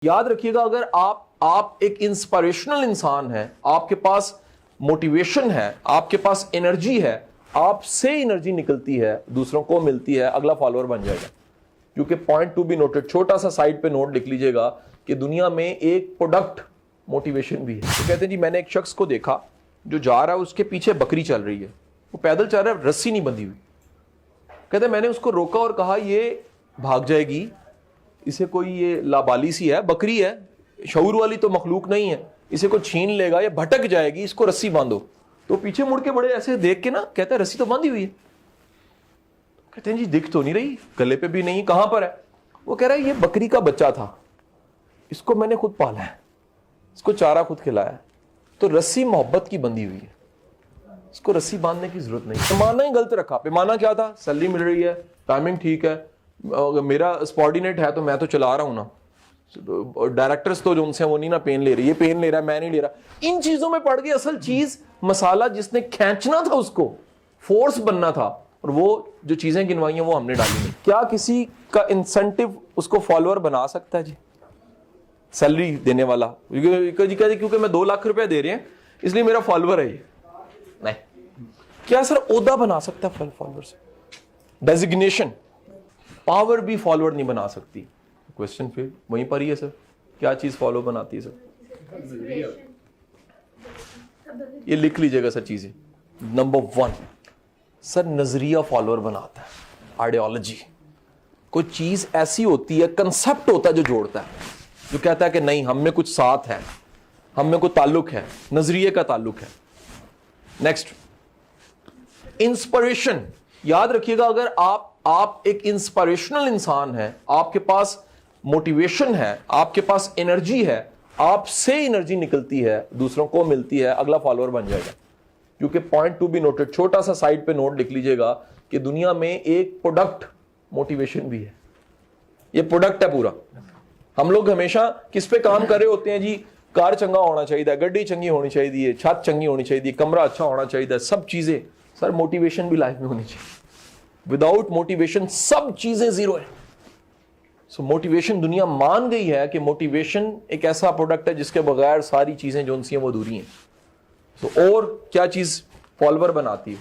یاد رکھیے گا، اگر آپ ایک انسپائریشنل انسان ہیں، آپ کے پاس موٹیویشن ہے، آپ کے پاس انرجی ہے، آپ سے انرجی نکلتی ہے، دوسروں کو ملتی ہے، اگلا فالوور بن جائے گا. کیونکہ پوائنٹ ٹو بی نوٹڈ، چھوٹا سا سائڈ پہ نوٹ لکھ لیجئے گا کہ دنیا میں ایک پروڈکٹ موٹیویشن بھی ہے. تو کہتے ہیں جی میں نے ایک شخص کو دیکھا جو جا رہا ہے، اس کے پیچھے بکری چل رہی ہے، وہ پیدل چل رہا ہے، رسی نہیں بندھی ہوئی. کہتے ہیں میں نے اس کو روکا اور کہا یہ بھاگ جائے گی، اسے کوئی یہ لابالی سی ہے، بکری ہے، شعور والی تو مخلوق نہیں ہے، اسے کوئی چھین لے گا یا بھٹک جائے گی، اس کو رسی باندھو. تو پیچھے مڑ کے بڑے ایسے دیکھ کے نا کہتا ہے رسی تو باندھی ہوئی ہے. کہتے ہیں جی دکھ تو نہیں رہی، گلے پہ بھی نہیں، کہاں پر ہے؟ وہ کہہ رہا ہے یہ بکری کا بچہ تھا، اس کو میں نے خود پالا ہے، اس کو چارہ خود کھلایا ہے، تو رسی محبت کی بندھی ہوئی ہے، اس کو رسی باندھنے کی ضرورت نہیں. پیمانہ ہی غلط رکھا. پیمانہ کیا تھا؟ سیلری مل رہی ہے، ٹائمنگ ٹھیک ہے، میرا سبارڈینیٹ ہے تو میں تو چلا رہا ہوں نا، ڈائریکٹرز تو جو ان سے وہ نہیں نا پین لے رہی، یہ پین لے رہا ہے، میں نہیں لے رہا. ان چیزوں میں پڑ گئی اصل چیز، مسالہ جس نے کھینچنا تھا، اس کو فورس بننا تھا، اور وہ جو چیزیں گنوائی ہیں وہ ہم نے ڈالی نہیں. کیا کسی کا انسینٹیو اس کو فالوور بنا سکتا ہے؟ جی سیلری دینے والا کیونکہ میں 2 لاکھ روپے دے رہے ہیں اس لیے میرا فالوور ہے. یہ نہیں. کیا سر عہدہ بنا سکتا ہے فالوور سے؟ ڈیزگنیشن، پاور بھی فالوور نہیں بنا سکتی. کوشچن پھر وہیں پر ہی ہے سر، کیا چیز فالو بناتی ہے سر؟ یہ لکھ لیجئے گا سر چیزیں. نمبر 1 سر نظریہ فالوور بناتا ہے، آئیڈیالوجی. کوئی چیز ایسی ہوتی ہے، کنسپٹ ہوتا ہے جو جوڑتا ہے، جو کہتا ہے کہ نہیں ہم میں کچھ ساتھ ہے، ہم میں کوئی تعلق ہے، نظریے کا تعلق ہے. Next inspiration. یاد رکھیے گا، اگر آپ ایک انسپائریشنل انسان ہیں، آپ کے پاس موٹیویشن ہے، آپ کے پاس انرجی ہے، آپ سے انرجی نکلتی ہے، دوسروں کو ملتی ہے، اگلا فالوور بن جائے گا. کیونکہ پوائنٹ ٹو بی نوٹڈ، چھوٹا سا سائڈ پہ نوٹ لکھ لیجئے گا کہ دنیا میں ایک پروڈکٹ موٹیویشن بھی ہے. یہ پروڈکٹ ہے پورا. ہم لوگ ہمیشہ کس پہ کام کر رہے ہوتے ہیں جی؟ کار چنگا ہونا چاہیے، گڈی چنگی ہونی چاہیے، چھت چنگی ہونی چاہیے، کمرہ اچھا ہونا چاہیے، سب چیزیں. سر موٹیویشن بھی لائف میں ہونی چاہیے. وداؤٹ موٹیویشن سب چیزیں زیرو ہیں. سو موٹیویشن دنیا مان گئی ہے کہ موٹیویشن ایک ایسا پروڈکٹ ہے جس کے بغیر ساری چیزیں جو ان سی ہیں وہ ادھوری ہیں. تو اور کیا چیز فالوور بناتی ہے؟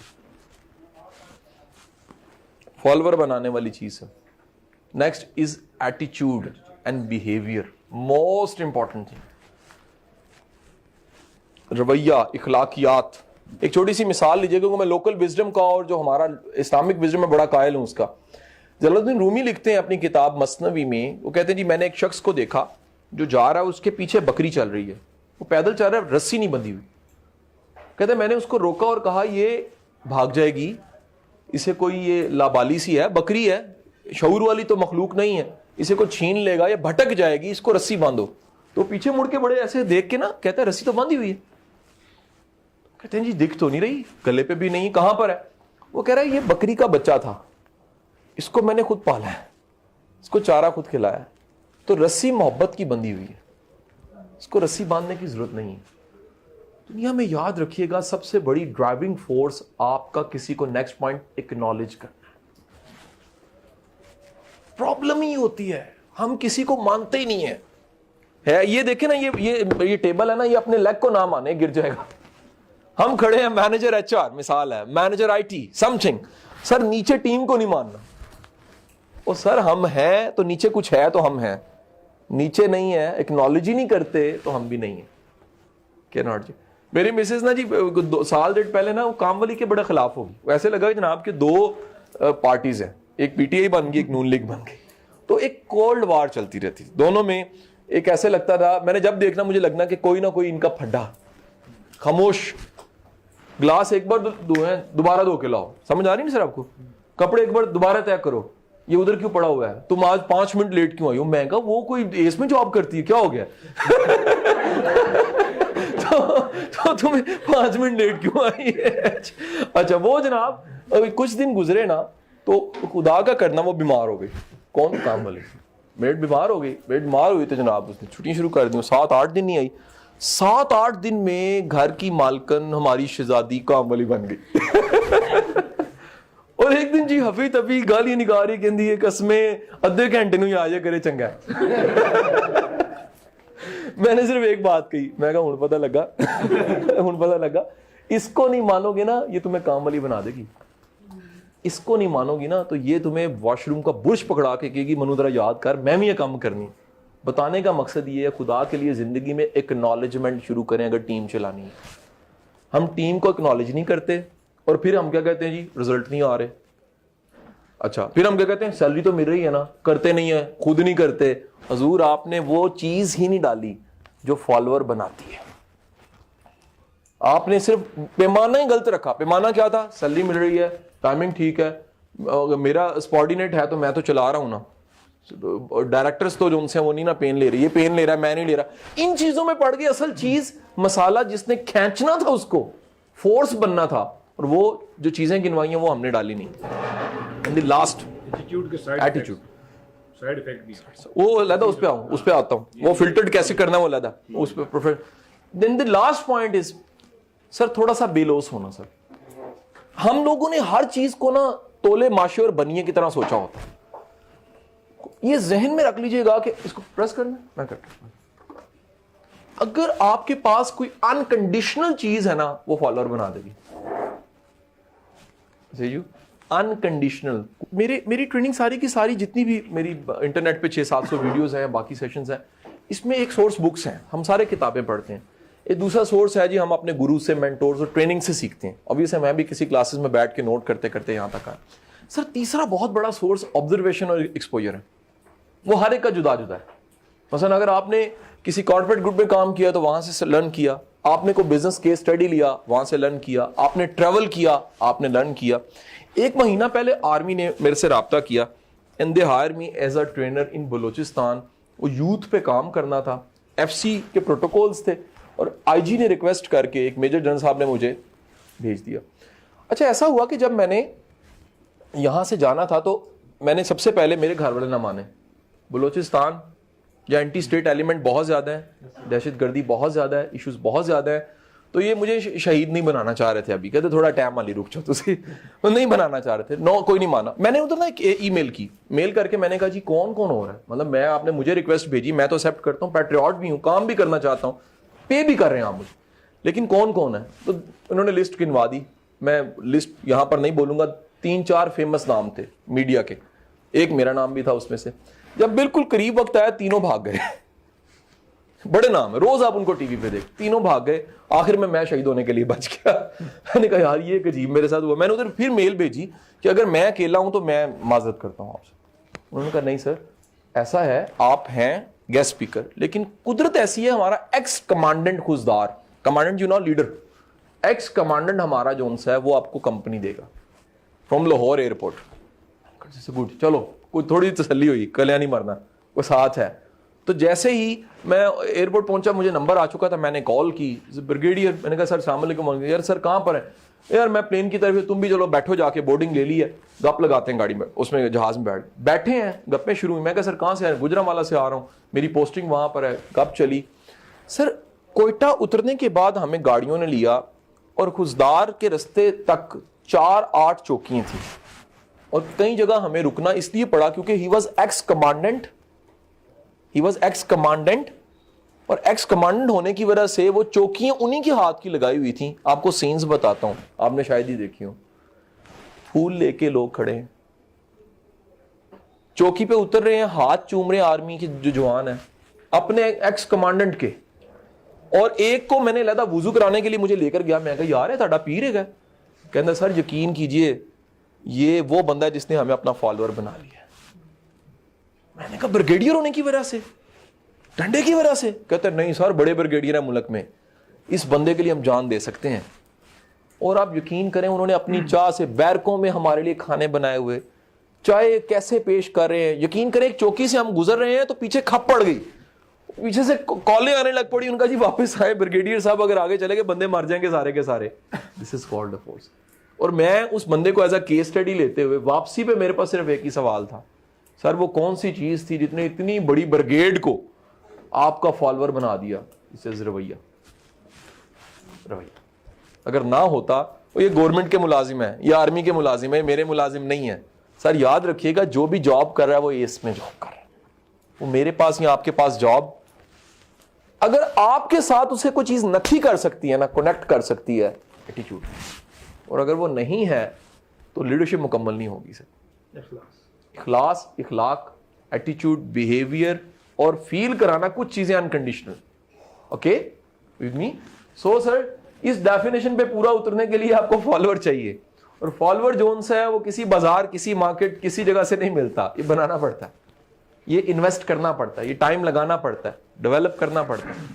فالوور بنانے والی چیز ہے. نیکسٹ از ایٹیچیوڈ and behaviour. Most important thing, رویہ، اخلاقیات. ایک چھوٹی سی مثال لیجیے گا. میں لوکل وزڈم کا اور جو ہمارا اسلامک وزڈم میں بڑا قائل ہوں اس کا. جلال الدین رومی لکھتے ہیں اپنی کتاب مثنوی میں، وہ کہتے ہیں جی میں نے ایک شخص کو دیکھا جو جا رہا ہے، اس کے پیچھے بکری چل رہی ہے، وہ پیدل چل رہا ہے، رسی نہیں بندھی ہوئی. کہتے ہیں میں نے اس کو روکا اور کہا یہ بھاگ جائے گی، اسے کوئی یہ لابالی سی ہے، بکری ہے، شعور والی تو مخلوق نہیں ہے، اسے کوئی چھین لے گا یا بھٹک جائے گی، اس کو رسی باندھو. تو پیچھے مڑ کے بڑے ایسے دیکھ کے نا کہتا ہے رسی تو باندھی ہوئی ہے. کہتے ہیں جی دکھ تو نہیں رہی، گلے پہ بھی نہیں، کہاں پر ہے؟ وہ کہہ رہا ہے یہ بکری کا بچہ تھا، اس کو میں نے خود پالا ہے، اس کو چارہ خود کھلایا ہے. تو رسی محبت کی بندھی ہوئی ہے، اس کو رسی باندھنے کی ضرورت نہیں ہے. دنیا میں یاد رکھیے گا سب سے بڑی ڈرائیونگ فورس آپ کا کسی کو نیکسٹ پوائنٹ ایکنالج کرنا ہے. پرابلم ہی ہوتی ہے ہم کسی کو مانتے ہی نہیں ہے. یہ دیکھیں نا، یہ ٹیبل ہے نا، یہ اپنے لیگ کو نہ مانے گر جائے گا. ہم کھڑے ہیں، مینیجر ایچ آر مثال ہے، مینیجر آئی ٹی سم تھنگ، سر نیچے ٹیم کو نہیں ماننا. اور سر ہم ہیں تو نیچے کچھ ہے تو ہم ہیں، نیچے نہیں ہے، ایکنالوجی نہیں کرتے تو ہم بھی نہیں ہیں. کہ ناٹ جی میری مسز نا جی 2 سال پہلے نا وہ کام والی کے بڑے خلاف ہوگی. ایسے لگا جناب کہ 2 پارٹیز ہیں، ایک پی ٹی آئی بن گئی، ایک نون لیگ بن گئی. تو ایک کولڈ وار چلتی رہتی دونوں میں. ایک ایسے لگتا تھا، میں نے جب دیکھنا مجھے لگنا کہ کوئی نہ کوئی ان کا پھڈا. خاموش، گلاس ایک بار دوبارہ دھو کے لاؤ. سمجھ آ رہی نہیں سر آپ کو؟ کپڑے ایک بار دوبارہ طے کرو، یہ ادھر کیوں پڑا ہوا ہے، تم آج 5 منٹ لیٹ کیوں آئی ہو؟ میں کہا وہ کوئی اس میں جاب کرتی ہے کیا ہو گیا؟ تو تمہیں 5 منٹ لیٹ کیوں آئی ہے؟ اچھا وہ جناب کچھ دن گزرے نا تو خدا کا کرنا وہ بیمار ہو گئی. کون کام والے؟ میڈ بیمار ہو گئی. میڈ بیمار ہوئی تو جناب اس نے چھٹیاں شروع کر دی. 7-8 دن نہیں آئی. 7-8 دن میں گھر کی مالکن ہماری شہزادی کام والی بن گئی. اور ایک دن جی ہفی تفی گالی نکال رہی، کہندی ہے قسمیں ادھے گھنٹے نوں آ جا کرے چنگا ہے. میں نے صرف ایک بات کہی, میں کہا ہن پتہ لگا اس کو نہیں مانو گے نا یہ تمہیں کام والی بنا دے گی, اس کو نہیں مانو گی نا تو یہ تمہیں واش روم کا برش پکڑا کے کہے گی منو ذرا یاد کر میں بھی یہ کام کرنی. بتانے کا مقصد یہ ہے خدا کے لیے زندگی میں ایکنالجمنٹ شروع کریں اگر ٹیم چلانی ہے. ہم ٹیم کو ایکنالج نہیں کرتے اور پھر ہم کیا کہتے ہیں جی رزلٹ نہیں آ رہے. اچھا پھر ہم کیا کہتے ہیں سیلری تو مل رہی ہے نا, کرتے نہیں ہے, خود نہیں کرتے. حضور آپ نے وہ چیز ہی نہیں ڈالی جو فالوور بناتی ہے. آپ نے صرف پیمانہ ہی غلط رکھا. پیمانہ کیا تھا؟ سیلری مل رہی ہے, ٹائمنگ ٹھیک ہے, میرا سبارڈینیٹ ہے تو میں تو چلا رہا ہوں نا, ڈائریکٹرز تو جو ان سے وہ نہیں نا پین لے رہی, یہ پین لے رہا ہے میں نہیں لے رہا. ان چیزوں میں پڑ گئی. اصل چیز مسالہ جس نے کھینچنا تھا اس کو فورس بننا تھا, اور وہ جو چیزیں گنوائی ہیں وہ ہم نے ڈالی نہیں. لاسٹ ایٹیٹیوڈ سائیڈ افیکٹ بھی وہ علیحدہ اس پہ آتا ہوں, وہ فلٹرڈ کیسے کرنا ہے وہ علیحدہ اس پہ. دین دی لاسٹ پوائنٹ از سر تھوڑا سا بے لوس ہونا. سر ہم لوگوں نے ہر چیز کو نا تولے ماشے اور بنیے کی طرح سوچا ہوتا ہے. یہ ذہن میں رکھ لیجئے گا کہ اس کو پریس کرنا میں کرتا ہوں. اگر آپ کے پاس کوئی انکنڈیشنل چیز ہے نا وہ فالوور بنا دے گی. انکنڈیشنل. میری ٹریننگ ساری کی ساری جتنی بھی میری انٹرنیٹ پہ 600-700 ویڈیوز ہیں, باقی سیشنز ہیں, اس میں ایک سورس بکس ہیں, ہم سارے کتابیں پڑھتے ہیں. ایک دوسرا سورس ہے جی ہم اپنے گرو سے, مینٹورز اور ٹریننگ سے سیکھتے ہیں. obviously میں بھی کسی کلاسز میں بیٹھ کے نوٹ کرتے کرتے یہاں تک آیا. سر تیسرا بہت بڑا سورس آبزرویشن اور ایکسپوجر ہے. وہ ہر ایک کا جدا جدا ہے. مثلا اگر آپ نے کسی کارپوریٹ گروپ میں کام کیا تو وہاں سے لرن کیا, آپ نے کوئی بزنس کیس اسٹڈی لیا وہاں سے لرن کیا, آپ نے ٹریول کیا آپ نے لرن کیا. ایک مہینہ پہلے آرمی نے میرے سے رابطہ کیا and they hire me as a trainer in Balochistan. وہ یوتھ پہ کام کرنا تھا, ایف سی کے پروٹوکولز تھے, اور آئی جی نے ریکویسٹ کر کے ایک میجر جنرل صاحب نے مجھے بھیج دیا. اچھا ایسا ہوا کہ جب میں نے یہاں سے جانا تھا تو میں نے سب سے پہلے میرے گھر والے نہ مانے. بلوچستان یا اینٹی اسٹیٹ ایلیمنٹ بہت زیادہ ہے, دہشت گردی بہت زیادہ ہے, ایشوز بہت زیادہ ہیں, تو یہ مجھے شہید نہیں بنانا چاہ رہے تھے. ابھی کہتے تھوڑا ٹائم والی رک جاؤ, تو نہیں بنانا چاہ رہے تھے. نو کوئی نہیں مانا. میں نے ادھر نا ایک ای میل کی, میل کر کے میں نے کہا جی کون کون ہو رہا ہے, مطلب میں آپ نے مجھے ریکویسٹ بھیجی, میں تو ایکسیپٹ کرتا ہوں, پیٹریوٹ بھی ہوں, کام بھی کرنا چاہتا ہوں, پے بھی کر رہے ہیں آپ مجھے, لیکن کون کون ہے. تو انہوں نے لسٹ گنوا دی. میں لسٹ یہاں پر نہیں بولوں گا, 3-4 فیمس نام تھے میڈیا کے, ایک میرا نام بھی تھا اس میں سے. جب بالکل قریب وقت آیا تینوں بھاگ گئے. بڑے نام ہے, روز آپ ان کو ٹی وی پہ دیکھ, تینوں بھاگ گئے. آخر میں شہید ہونے کے لیے بچ گیا. میں نے کہا یار یہ ایک عجیب میرے ساتھ ہوا. میں نے ادھر پھر میل بھیجی کہ اگر میں اکیلا ہوں تو میں معذرت کرتا ہوں آپ سے. انہوں نے کہا نہیں سر ایسا ہے, آپ ہیں گیسٹ اسپیکر, لیکن قدرت ایسی ہے, ہمارا ex commandant Khuzdar, commandant leader, ex commandant ہمارا جو ہے وہ آپ کو کمپنی دے گا فرام لاہور ایئرپورٹ. گڈ, چلو کوئی تھوڑی تسلی ہوئی, کلیاں نہیں مرنا, وہ ساتھ ہے. تو جیسے ہی میں ایئرپورٹ پہنچا مجھے نمبر آ چکا تھا, میں نے کال کی بریگیڈیئر, میں نے کہا سر السلام علیکم. یار سر کہاں پر ہے؟ یار میں پلین کی طرف, تم بھی چلو بیٹھو جا کے, بورڈنگ لے لی ہے, گپ لگاتے ہیں گاڑی میں, اس میں جہاز میں بیٹھے ہیں, گپیں شروع ہوئی. میں کہا سر کہاں سے آ رہے ہیں؟ گجرانوالہ سے آ رہا ہوں, میری پوسٹنگ وہاں پر ہے. گپ چلی. سر کوئٹہ اترنے کے بعد ہمیں گاڑیوں نے لیا اور خوزدار کے رستے تک 4-8 چوکیاں تھیں, اور کئی جگہ ہمیں رکنا اس لیے پڑا کیونکہ ہی واز ایکس کمانڈنٹ, اور ایکس کمانڈنٹ ہونے کی وجہ سے وہ چوکیاں انہی کے ہاتھ کی لگائی ہوئی تھیں. آپ کو سینز بتاتا ہوں, آپ نے شاید ہی دیکھی ہوں. پھول لے کے لوگ کھڑے ہیں, چوکی پہ اتر رہے ہیں, ہاتھ چوم رہے ہیں آرمی کے جو جوان ہیں اپنے ایکس کمانڈنٹ کے. اور ایک کو میں نے علیحدہ وضو کرانے کے لیے مجھے لے کر گیا. میں کہا یار ہے تھوڑا پیر ہے گا. کہتا سر یقین کیجئے یہ وہ بندہ ہے جس نے ہمیں اپنا فالوور بنا لیا. میں نے کہا بریگیڈیئر ہونے کی وجہ سے, ڈنڈے کی وجہ سے؟ کہتے ہیں نہیں سر بڑے بریگیڈیئر ہیں ملک میں, اس بندے کے لیے ہم جان دے سکتے ہیں. اور آپ یقین کریں انہوں نے اپنی چاہ سے بیرکوں میں ہمارے لیے کھانے بنائے ہوئے, چائے کیسے پیش کر رہے ہیں. یقین کریں ایک چوکی سے ہم گزر رہے ہیں تو پیچھے کھپ پڑ گئی, پیچھے سے کالیں آنے لگ پڑی, ان کا جی واپس آئے بریگیڈیئر صاحب, اگر آگے چلے گئے بندے مر جائیں گے سارے کے سارے. دس از کالڈ اے فورس. اور میں اس بندے کو ایز اے کیس اسٹڈی لیتے ہوئے واپسی پہ میرے پاس صرف ایک ہی سوال تھا, سر وہ کون سی چیز تھی جتنے اتنی بڑی بریگیڈ کو آپ کا فالوور بنا دیا؟ اس سے رویہ. اگر نہ ہوتا, وہ یہ گورنمنٹ کے ملازم ہے, یہ آرمی کے ملازم ہے, میرے ملازم نہیں ہے. سر یاد رکھیے گا جو بھی جاب کر رہا ہے وہ ایس میں جاب کر رہا ہے. وہ میرے پاس یا آپ کے پاس جاب اگر آپ کے ساتھ اسے کوئی چیز نتھی کر سکتی ہے نا، کونیکٹ کر سکتی ہے ایٹیٹیوڈ، اور اگر وہ نہیں ہے تو لیڈرشپ مکمل نہیں ہوگی سر. اخلاص، اخلاق، ایٹیٹیوڈ، بیہیویئر اور فیل کرانا کچھ چیزیں unconditional. Okay with me? So sir اس ڈیفینیشن پہ پورا اترنے کے لیے آپ کو فالوور چاہیے، اور فالوور جون سے ہے وہ کسی بازار، کسی مارکیٹ، کسی جگہ سے نہیں ملتا، یہ بنانا پڑتا ہے، یہ انویسٹ کرنا پڑتا ہے، یہ ٹائم لگانا پڑتا ہے، ڈیولپ کرنا پڑتا ہے.